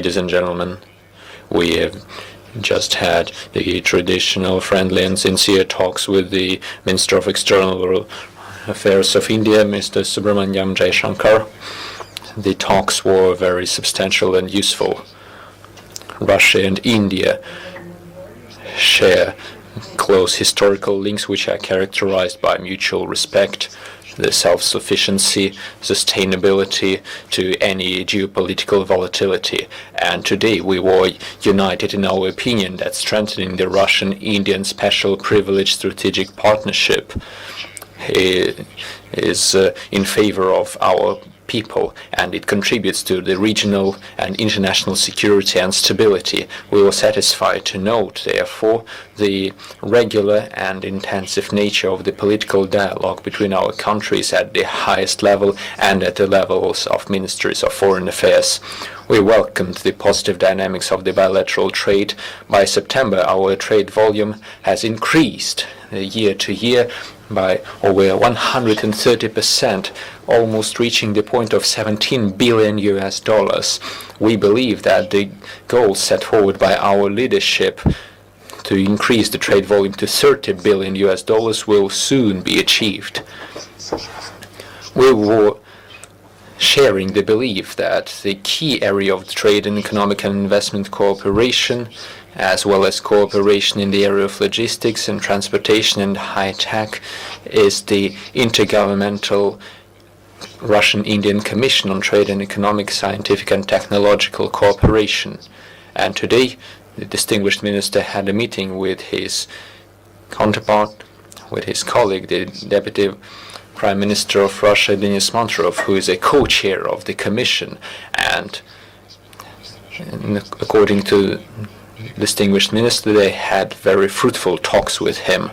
Ladies and gentlemen, we have just had the traditional friendly and sincere talks with the Minister of External Affairs of India, Mr. Subramanyam Jaishankar. The talks were very substantial and useful. Russia and India share close historical links which are characterized by mutual respect, the self-sufficiency, sustainability to any geopolitical volatility. And today we were united in our opinion that strengthening the Russian-Indian special privileged strategic partnership is in favor of our people, and it contributes to the regional and international security and stability. We were satisfied to note, therefore, the regular and intensive nature of the political dialogue between our countries at the highest level and at the levels of ministries of foreign affairs. We welcomed the positive dynamics of the bilateral trade. By September, our trade volume has increased year to year by over 130%, almost reaching the point of $17 billion. We believe that the goals set forward by our leadership to increase the trade volume to $30 billion will soon be achieved. We were sharing the belief that the key area of trade and economic and investment cooperation, as well as cooperation in the area of logistics and transportation and high-tech, is the Intergovernmental Russian-Indian Commission on Trade and Economic, Scientific and Technological Cooperation. And today, the distinguished minister had a meeting with his counterpart, with his colleague, the Deputy Prime Minister of Russia, Denis Manturov, who is a co-chair of the Commission. And according to distinguished minister, they had very fruitful talks with him.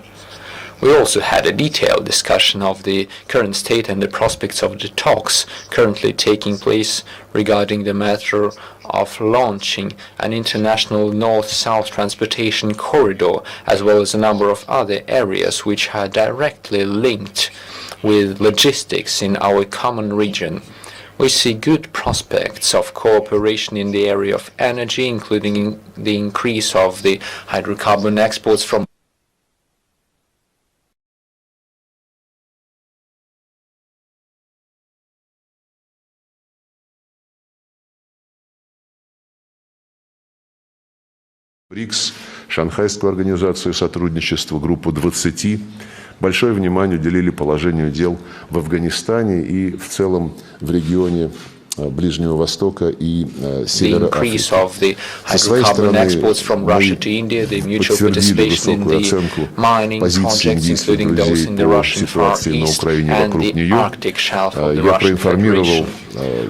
We also had a detailed discussion of the current state and the prospects of the talks currently taking place regarding the matter of launching an international north-south transportation corridor, as well as a number of other areas which are directly linked with logistics in our common region. We see good prospects of cooperation in the area of energy, including the increase of the hydrocarbon exports from БРИКС, Шанхайскую организацию сотрудничества, группу 20, большое внимание уделили положению дел в Афганистане и в целом в регионе Ближнего Востока и Севера Африки. Со своей стороны, мы подтвердили высокую оценку позиции индийских друзей по ситуации на Украине и вокруг нее. Я проинформировал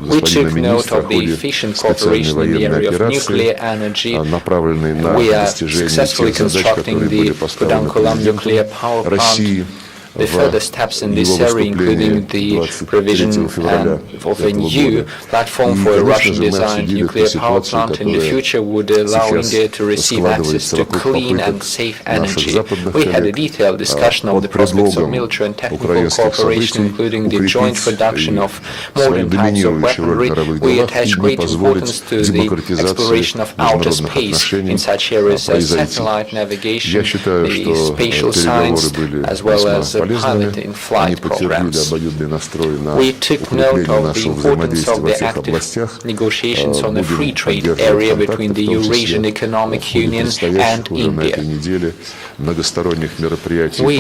господина министра о ходе специальной военной операции, направленной на достижение тех задач, которые были поставлены президентом России. The further steps in this area, including the provision of a new platform for a Russian-designed nuclear power plant in the future, would allow India to receive access to clean and safe energy. We had a detailed discussion of the prospects of military and technical cooperation, including the joint production of modern types of weaponry. We attach great importance to the exploration of outer space in such areas as satellite navigation, the spatial science, as well as pilot in flight programs. We took note of the importance of the active negotiations on the free trade area between the Eurasian Economic Union and India. We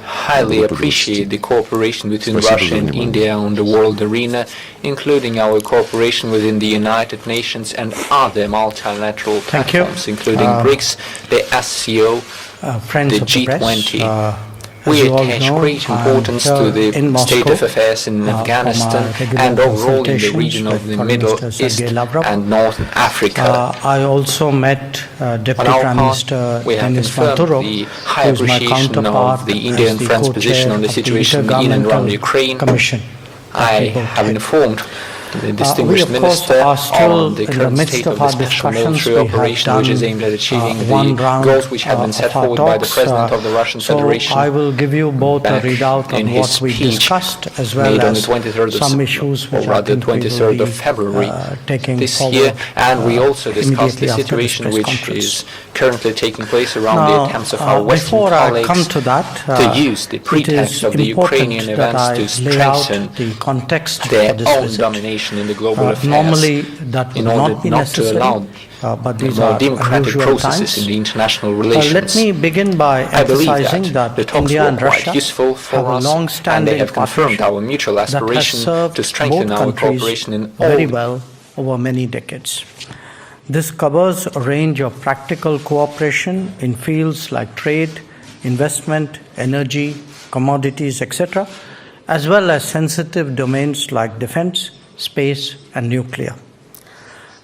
highly appreciate the cooperation between Russia and India on the world arena, including our cooperation within the United Nations and other multilateral platforms, including BRICS, the SCO, the G20. We attach great importance to the state of affairs in Afghanistan and overall in the region of the Middle East and North Africa. I also met Deputy Prime Minister Denis Manturov, the high appreciation of the Indian friend's position on the situation in and around Ukraine. I have informed the distinguished we, of course, minister, are still on the in the current midst state of of the our special discussions. military We have operation, which is done, aimed at achieving one the round goals which have been set of our forward by the talks, President of the Russian so Federation. I will give you both a back readout in of his what we speech discussed, as well made on as the 23rd some of, issues or which rather I think we will 23rd be of February taking this forward, year, and we also discussed immediately the after this situation press which conference. is currently taking place around Now, the attempts of our Western before colleagues I come to that, to use the it pretext is of the important Ukrainian that events I to lay out strengthen the context their for this own visit. domination in the global affairs. Normally, that would in order not be not to necessary, allow but these more are democratic unusual processes times. in the international relations. Let me begin by I believe emphasizing that the that talks India were and quite Russia useful for have a us, and they long-standing have confirmed partnership our mutual that has aspiration served to strengthen both our countries cooperation in very all well over many decades. This covers a range of practical cooperation in fields like trade, investment, energy, commodities, etc., as well as sensitive domains like defense, space, and nuclear.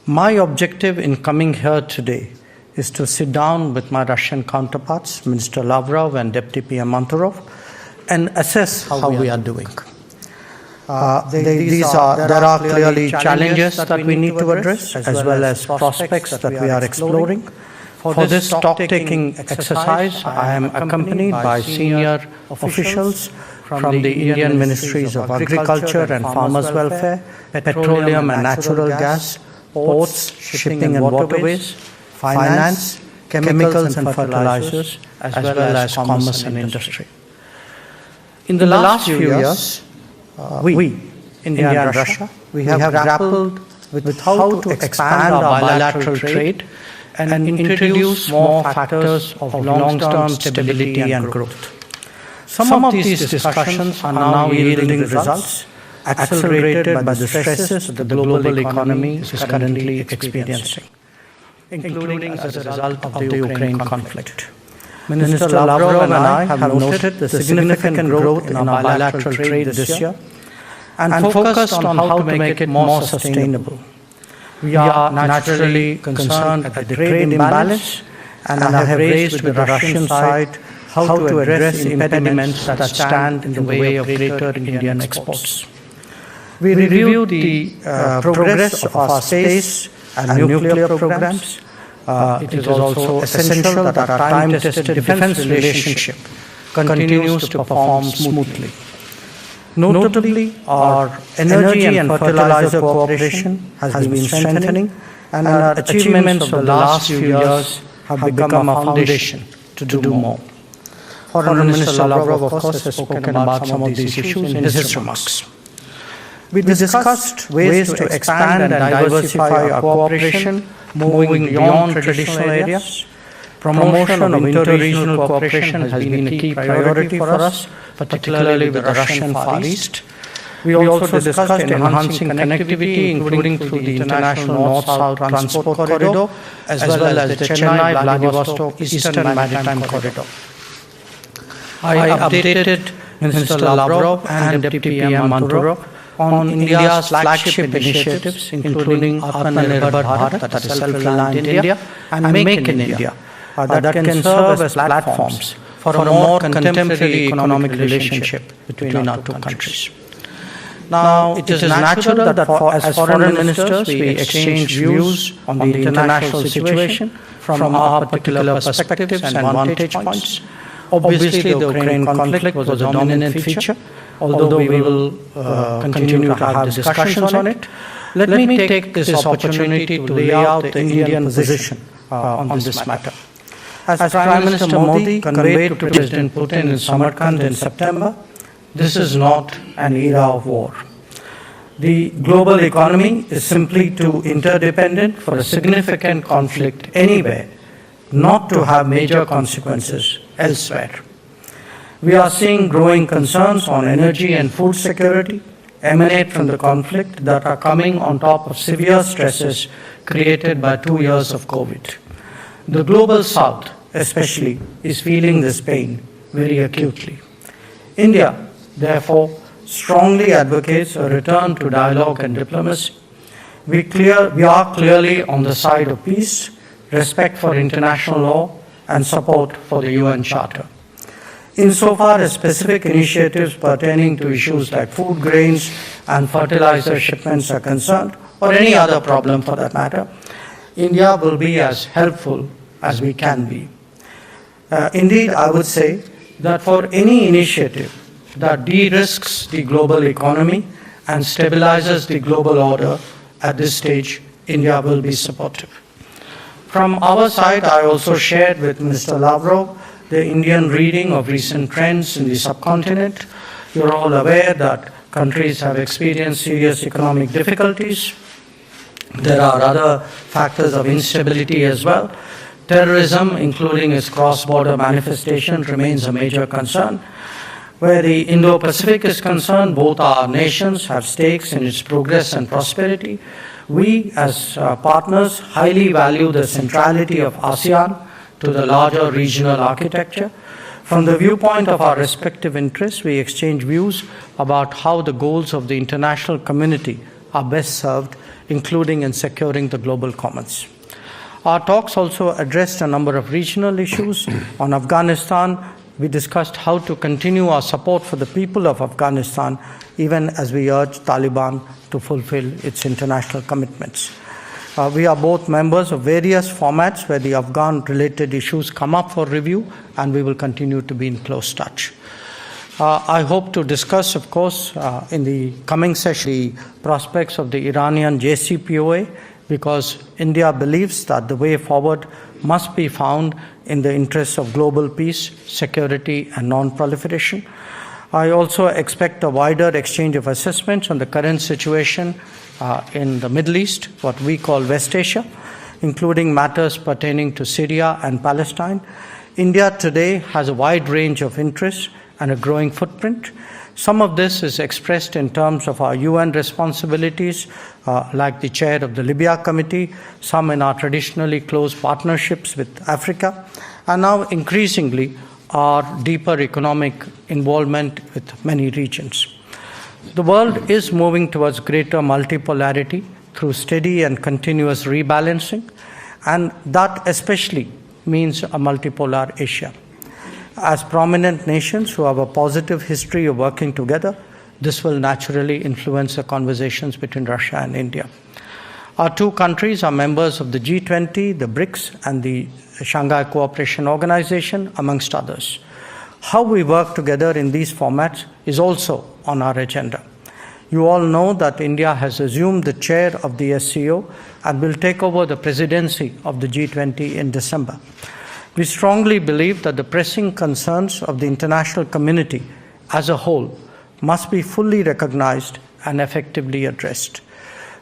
My objective in coming here today is to sit down with my Russian counterparts, Minister Lavrov and Deputy PM Manturov, and assess how we are doing. There are clearly challenges that we need to address, as well as prospects that we are exploring. For this stock-taking exercise, I am accompanied by senior officials from the Indian Ministries of Agriculture and Farmers' Welfare, Petroleum and Natural Gas, Ports, Shipping and Waterways, Finance, Chemicals and Fertilizers, as well as Commerce and Industry. In the last few years, we, India and Russia, we have grappled with how to expand our bilateral trade and introduce more factors of long-term stability and growth. Some of these discussions are now yielding results, accelerated by the stresses that the global economy is currently experiencing, including as a result of the Ukraine conflict. Minister Lavrov and I have noted the significant growth in our bilateral trade this year and focused on how to make it more sustainable. We are naturally concerned at the trade imbalance and have raised with the Russian side how to address impediments that stand in the way of greater Indian exports. We reviewed the progress of our space and nuclear programs. It is also essential that our time-tested defense relationship continues to perform smoothly. Notably, our energy and fertilizer cooperation has been strengthening, and our achievements of the last few years have become a foundation to do more. Foreign Minister Lavrov, of course, has spoken about some of these issues in his remarks. We discussed ways to expand and diversify our cooperation, moving beyond traditional areas. Promotion of inter-regional cooperation has been a key priority for us, particularly with the Russian Far East. We also discussed enhancing connectivity, including through the International North-South Transport Corridor, as well as the Chennai-Vladivostok Eastern Maritime Corridor. I updated Minister Lavrov and Deputy PM Manturov on India's flagship initiatives, including Atmanirbhar Bharat, that is Self-Reliant India, and Make in India, that can serve as platforms for a more contemporary economic relationship between our two countries. Now, it is natural that as foreign ministers, we exchange views on the international situation from our particular perspectives and vantage points. Obviously, the Ukraine conflict was a dominant feature, although we will continue to have discussions on it. Let me take this opportunity to lay out the Indian position on this matter. As Prime Minister Modi conveyed to President Putin in Samarkand in September, this is not an era of war. The global economy is simply too interdependent for a significant conflict anywhere not to have major consequences elsewhere. We are seeing growing concerns on energy and food security emanate from the conflict that are coming on top of severe stresses created by 2 years of COVID. The global south, especially, is feeling this pain very acutely. India, therefore, strongly advocates a return to dialogue and diplomacy. We are clearly on the side of peace, respect for international law, and support for the UN Charter. Insofar as specific initiatives pertaining to issues like food grains and fertilizer shipments are concerned, or any other problem for that matter, India will be as helpful as we can be. Indeed, I would say that for any initiative that de-risks the global economy and stabilizes the global order at this stage, India will be supportive. From our side, I also shared with Mr. Lavrov the Indian reading of recent trends in the subcontinent. You're all aware that countries have experienced serious economic difficulties. There are other factors of instability as well. Terrorism, including its cross-border manifestation, remains a major concern. Where the Indo-Pacific is concerned, both our nations have stakes in its progress and prosperity. We, as partners, highly value the centrality of ASEAN to the larger regional architecture. From the viewpoint of our respective interests, we exchange views about how the goals of the international community are best served, including in securing the global commons. Our talks also addressed a number of regional issues. On Afghanistan, we discussed how to continue our support for the people of Afghanistan, even as we urge Taliban to fulfill its international commitments. We are both members of various formats where the Afghan-related issues come up for review, and we will continue to be in close touch. I hope to discuss, of course, in the coming session, the prospects of the Iranian JCPOA, because India believes that the way forward must be found in the interests of global peace, security, and non-proliferation. I also expect a wider exchange of assessments on the current situation in the Middle East, what we call West Asia, including matters pertaining to Syria and Palestine. India today has a wide range of interests and a growing footprint. Some of this is expressed in terms of our UN responsibilities, like the chair of the Libya Committee, some in our traditionally close partnerships with Africa, and now increasingly our deeper economic involvement with many regions. The world is moving towards greater multipolarity through steady and continuous rebalancing, and that especially means a multipolar Asia. As prominent nations who have a positive history of working together, this will naturally influence the conversations between Russia and India. Our two countries are members of the G20, the BRICS, and the Shanghai Cooperation Organization, amongst others. How we work together in these formats is also on our agenda. You all know that India has assumed the chair of the SCO and will take over the presidency of the G20 in December. We strongly believe that the pressing concerns of the international community as a whole must be fully recognized and effectively addressed.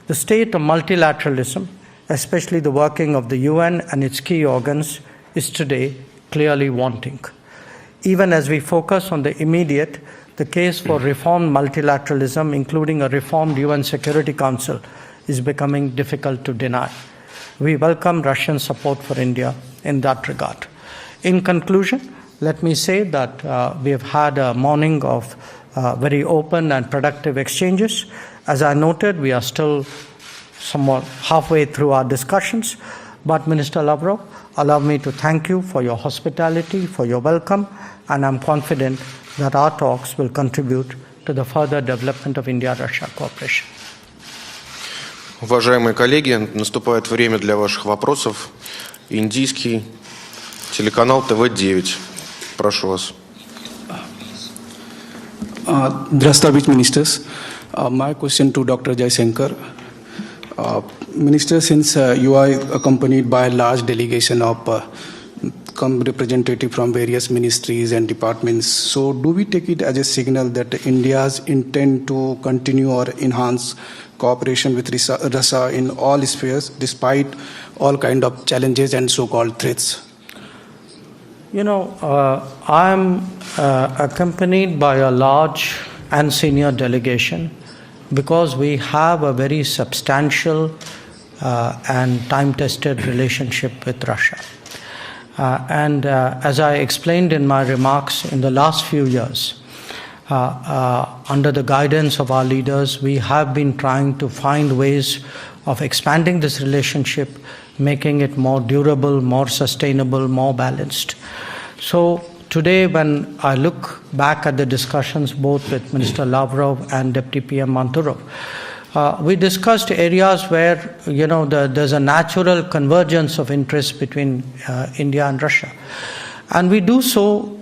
The state of multilateralism, especially the working of the UN and its key organs, is today clearly wanting. Even as we focus on the immediate, the case for reformed multilateralism, including a reformed UN Security Council, is becoming difficult to deny. We welcome Russian support for India in that regard. In conclusion, let me say that we have had a morning of very open and productive exchanges. As I noted, we are still somewhat halfway through our discussions, but Minister Lavrov, allow me to thank you for your hospitality, for your welcome, and I'm confident that our talks will contribute to the further development of India-Russia cooperation. Уважаемые коллеги, наступает время для ваших вопросов. Индийский телеканал ТВ-9. Прошу вас. Drastavich ministers, my question to Dr. Jaishankar. Minister, since you are accompanied by a large delegation of representatives from various ministries and departments, so do we take it as a signal that India's intent to continue or enhance cooperation with Russia in all spheres, despite all kind of challenges and so-called threats? You know, I'm accompanied by a large and senior delegation because we have a very substantial and time-tested relationship with Russia. And as I explained in my remarks, in the last few years, under the guidance of our leaders, we have been trying to find ways of expanding this relationship, making it more durable, more sustainable, more balanced. So today, when I look back at the discussions both with Minister Lavrov and Deputy PM Manturov, we discussed areas where, there's a natural convergence of interest between India and Russia. And we do so,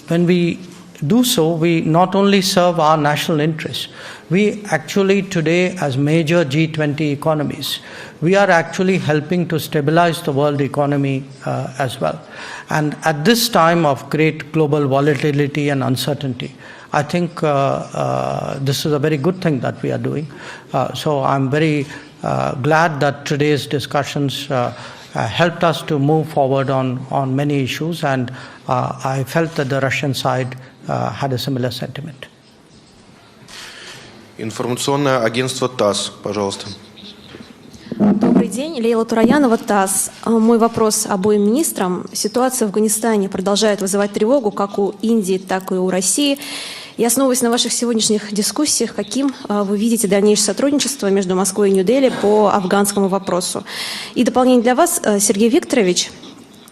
when we do so, we not only serve our national interests, we actually today, as major G20 economies, we are actually helping to stabilize the world economy as well. And at this time of great global volatility and uncertainty, I think this is a very good thing that we are doing. So I'm very glad that today's discussions helped us to move forward on many issues, and I felt that the Russian side had a similar sentiment. Информационное агентство ТАСС, пожалуйста. Добрый день, Лейла Тураянова, ТАСС. Мой вопрос обоим министрам. Ситуация в Афганистане продолжает вызывать тревогу как у Индии, так и у России. И основываясь на ваших сегодняшних дискуссиях, каким вы видите дальнейшее сотрудничество между Москвой и Нью-Дели по афганскому вопросу? И дополнение для вас, Сергей Викторович.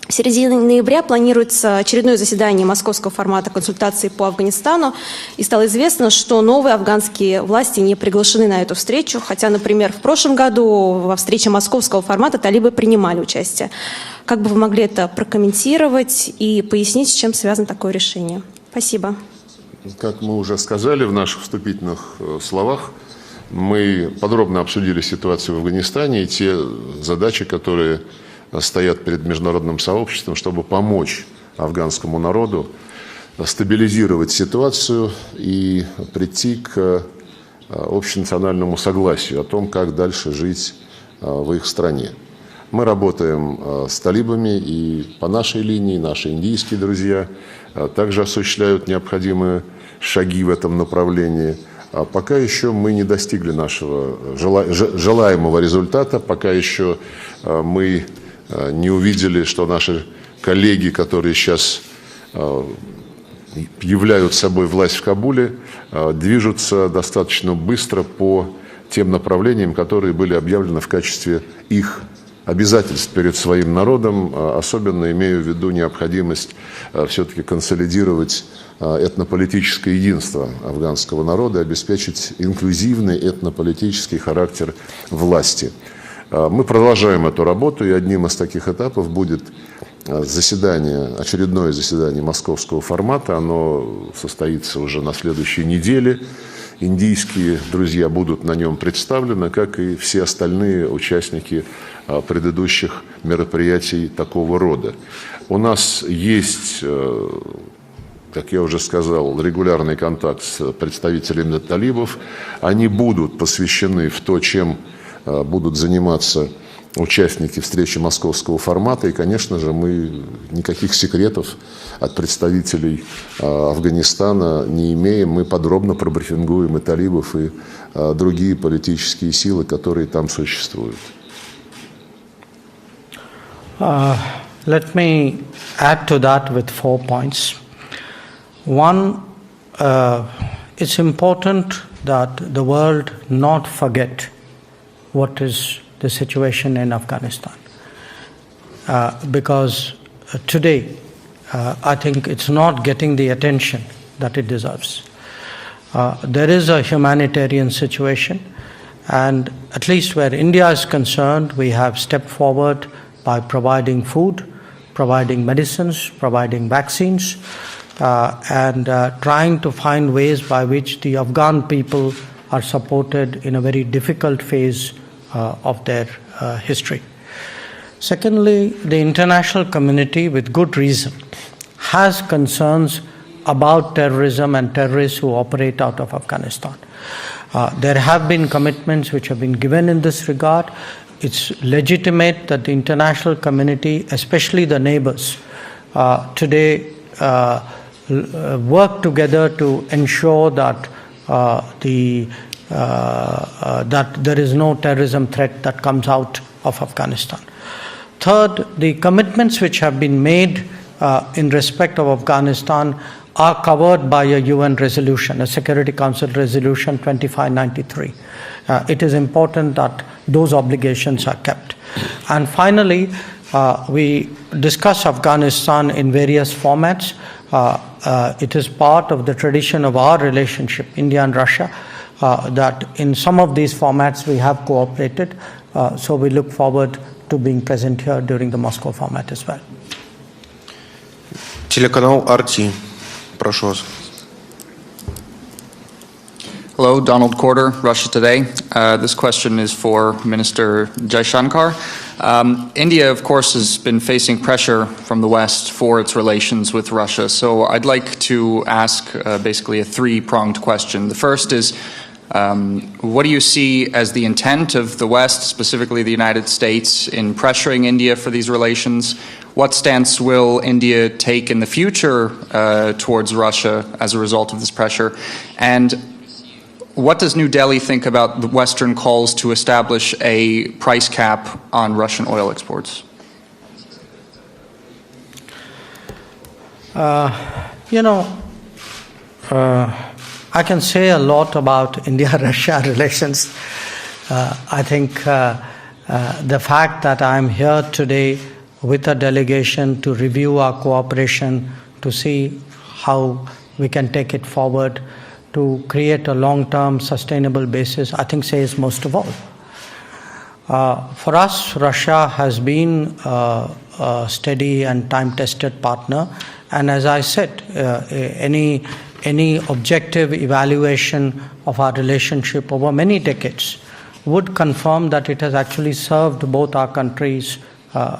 В середине ноября планируется очередное заседание московского формата консультаций по Афганистану. И стало известно, что новые афганские власти не приглашены на эту встречу. Хотя, например, в прошлом году во встрече московского формата талибы принимали участие. Как бы вы могли это прокомментировать и пояснить, с чем связано такое решение? Спасибо. Как мы уже сказали в наших вступительных словах, мы подробно обсудили ситуацию в Афганистане и те задачи, которые стоят перед международным сообществом, чтобы помочь афганскому народу стабилизировать ситуацию и прийти к общенациональному согласию о том, как дальше жить в их стране. Мы работаем с талибами, и по нашей линии наши индийские друзья также осуществляют необходимые шаги в этом направлении. Пока еще мы не достигли нашего желаемого результата, пока еще мы не увидели, что наши коллеги, которые сейчас являют собой власть в Кабуле, движутся достаточно быстро по тем направлениям, которые были объявлены в качестве их обязательств перед своим народом, особенно имею в виду необходимость все-таки консолидировать этнополитическое единство афганского народа, обеспечить инклюзивный этнополитический характер власти. Мы продолжаем эту работу, и одним из таких этапов будет очередное заседание московского формата. Оно состоится уже на следующей неделе. Индийские друзья будут на нем представлены, как и все остальные участники предыдущих мероприятий такого рода. У нас есть, как я уже сказал, регулярный контакт с представителями талибов. Они будут посвящены в то, чем будут заниматься участники встречи московского формата. И, конечно же, мы никаких секретов от представителей Афганистана не имеем. Мы подробно пробрифингуем и талибов, и другие политические силы, которые там существуют. Let me add to that with 4 points. One, it's important that the world not forget what is the situation in Afghanistan. Because today, I think it's not getting the attention that it deserves. There is a humanitarian situation, and at least where India is concerned, we have stepped forward by providing food, providing medicines, providing vaccines, and trying to find ways by which the Afghan people are supported in a very difficult phase of their history. Secondly, the international community, with good reason, has concerns about terrorism and terrorists who operate out of Afghanistan. There have been commitments which have been given in this regard. It's legitimate that the international community, especially the neighbors, today work together to ensure that that there is no terrorism threat that comes out of Afghanistan. Third, the commitments which have been made in respect of Afghanistan are covered by a UN resolution, a Security Council resolution 2593. It is important that those obligations are kept. And finally, We discuss Afghanistan in various formats. It is part of the tradition of our relationship, India and Russia, that in some of these formats we have cooperated. So we look forward to being present here during the Moscow format as well. Телеканал RT. Прошу вас. Hello, Donald Corder, Russia Today. This question is for Minister Jaishankar. India, of course, has been facing pressure from the West for its relations with Russia. So I'd like to ask basically a three-pronged question. The first is, what do you see as the intent of the West, specifically the United States, in pressuring India for these relations? What stance will India take in the future towards Russia as a result of this pressure? And what does New Delhi think about the Western calls to establish a price cap on Russian oil exports? I can say a lot about India-Russia relations. I think the fact that I'm here today with a delegation to review our cooperation, to see how we can take it forward, to create a long-term sustainable basis, I think says most of all. For us, Russia has been a steady and time-tested partner, and as I said, any objective evaluation of our relationship over many decades would confirm that it has actually served both our countries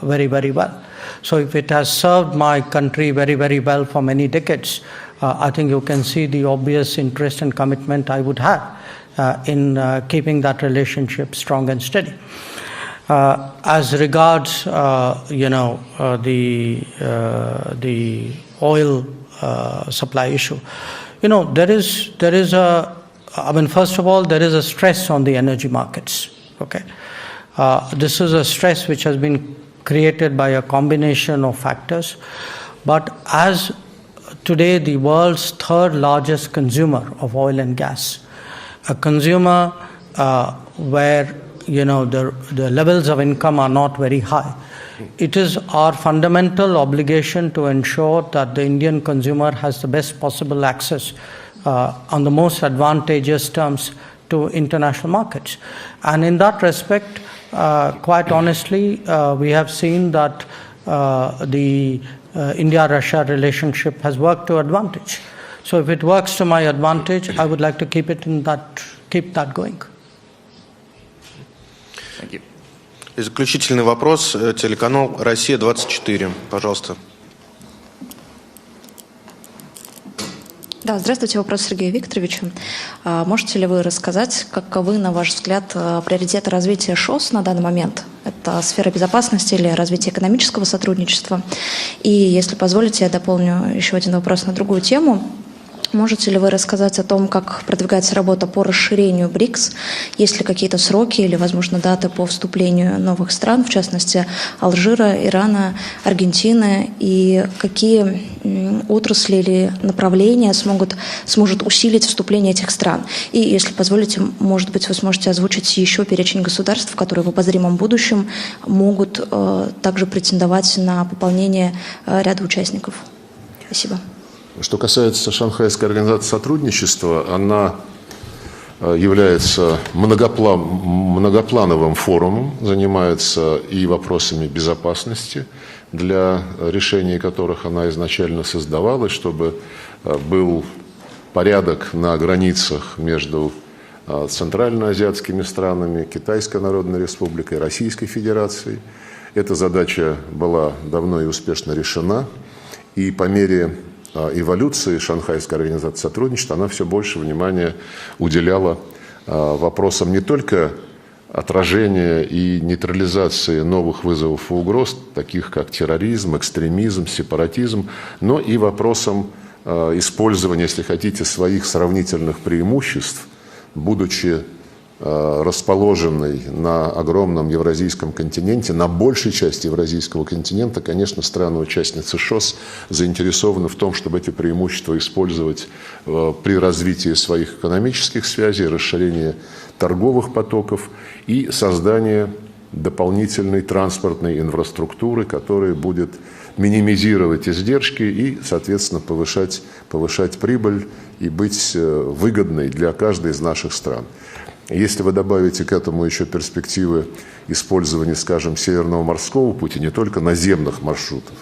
very, very well. So if it has served my country very, very well for many decades, I think you can see the obvious interest and commitment I would have in keeping that relationship strong and steady. As regards, the oil supply issue, first of all, there is a stress on the energy markets. Okay, this is a stress which has been created by a combination of factors, but as today the world's third largest consumer of oil and gas, a consumer where the levels of income are not very high, it is our fundamental obligation to ensure that the Indian consumer has the best possible access on the most advantageous terms to international markets. And in that respect, quite honestly, we have seen that the India-Russia relationship has worked to advantage. So if it works to my advantage, I would like to keep that going. Thank you. И заключительный вопрос, телеканал «Россия-24». Пожалуйста. Да, здравствуйте. Вопрос Сергею Викторовичу. Можете ли вы рассказать, каковы, на ваш взгляд, приоритеты развития ШОС на данный момент? Это сфера безопасности или развитие экономического сотрудничества? И, если позволите, я дополню еще один вопрос на другую тему. Можете ли вы рассказать о том, как продвигается работа по расширению БРИКС? Есть ли какие-то сроки или, возможно, даты по вступлению новых стран, в частности, Алжира, Ирана, Аргентины? И какие отрасли или направления сможет усилить вступление этих стран? И, если позволите, может быть, вы сможете озвучить еще перечень государств, которые в обозримом будущем могут также претендовать на пополнение ряда участников. Спасибо. Что касается Шанхайской организации сотрудничества, она является многоплановым форумом, занимается и вопросами безопасности, для решения которых она изначально создавалась, чтобы был порядок на границах между центральноазиатскими странами, Китайской Народной Республикой, Российской Федерацией. Эта задача была давно и успешно решена, и по мере эволюции Шанхайской организации сотрудничества она все больше внимания уделяла вопросам не только отражения и нейтрализации новых вызовов и угроз, таких как терроризм, экстремизм, сепаратизм, но и вопросам использования, если хотите, своих сравнительных преимуществ, будучи расположенной на огромном евразийском континенте, на большей части евразийского континента, конечно, страны-участницы ШОС заинтересованы в том, чтобы эти преимущества использовать при развитии своих экономических связей, расширении торговых потоков и создании дополнительной транспортной инфраструктуры, которая будет минимизировать издержки и, соответственно, повышать прибыль и быть выгодной для каждой из наших стран. Если вы добавите к этому еще перспективы использования, скажем, Северного морского пути, не только наземных маршрутов,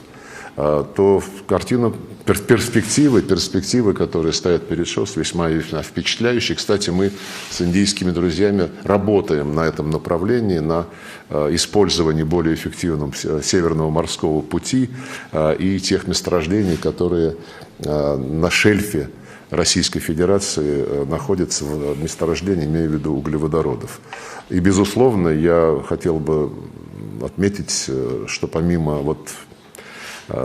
то картина, перспективы, которые стоят перед ШОС, весьма впечатляющие. Кстати, мы с индийскими друзьями работаем на этом направлении, на использовании более эффективном Северного морского пути и тех месторождений, которые на шельфе Российской Федерации находятся в месторождении, имею в виду углеводородов. И, безусловно, я хотел бы отметить, что помимо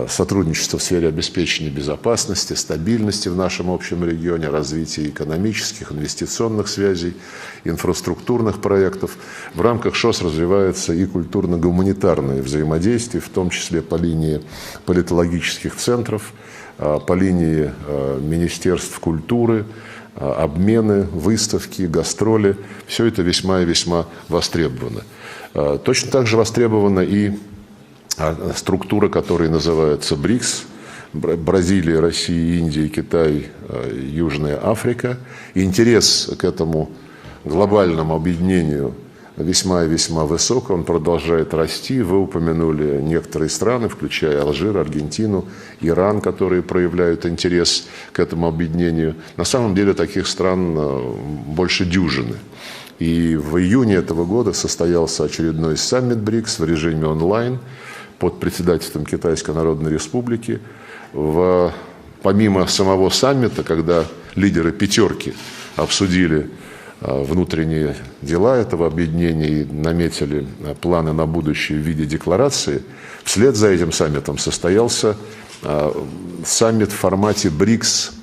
сотрудничества в сфере обеспечения безопасности, стабильности в нашем общем регионе, развития экономических, инвестиционных связей, инфраструктурных проектов, в рамках ШОС развивается и культурно-гуманитарное взаимодействие, в том числе по линии политологических центров, по линии министерств культуры, обмены, выставки, гастроли. Все это весьма и весьма востребовано. Точно так же востребована и структура, которая называется БРИКС: Бразилия, Россия, Индия, Китай, Южная Африка. Интерес к этому глобальному объединению весьма и весьма высок, он продолжает расти. Вы упомянули некоторые страны, включая Алжир, Аргентину, Иран, которые проявляют интерес к этому объединению. На самом деле таких стран больше дюжины. И в июне этого года состоялся очередной саммит БРИКС в режиме онлайн под председательством Китайской Народной Республики. Помимо самого саммита, когда лидеры пятерки обсудили внутренние дела этого объединения и наметили планы на будущее в виде декларации, вслед за этим саммитом состоялся саммит в формате БРИКС+,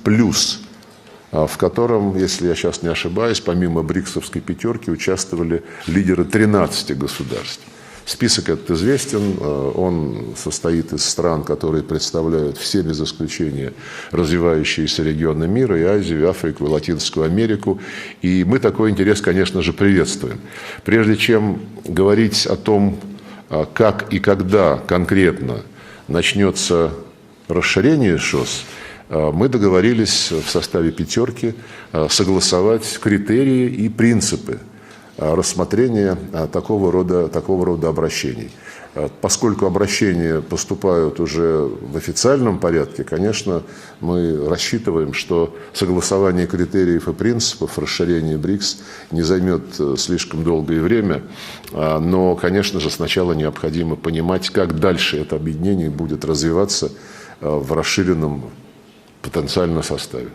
в котором, если я сейчас не ошибаюсь, помимо БРИКСовской пятерки участвовали лидеры 13 государств. Список этот известен, он состоит из стран, которые представляют все без исключения развивающиеся регионы мира, и Азию, и Африку, и Латинскую Америку. И мы такой интерес, конечно же, приветствуем. Прежде чем говорить о том, как и когда конкретно начнется расширение ШОС, мы договорились в составе пятерки согласовать критерии и принципы рассмотрения такого рода обращений. Поскольку обращения поступают уже в официальном порядке, конечно, мы рассчитываем, что согласование критериев и принципов расширения БРИКС не займет слишком долгое время, но, конечно же, сначала необходимо понимать, как дальше это объединение будет развиваться в расширенном потенциальном составе.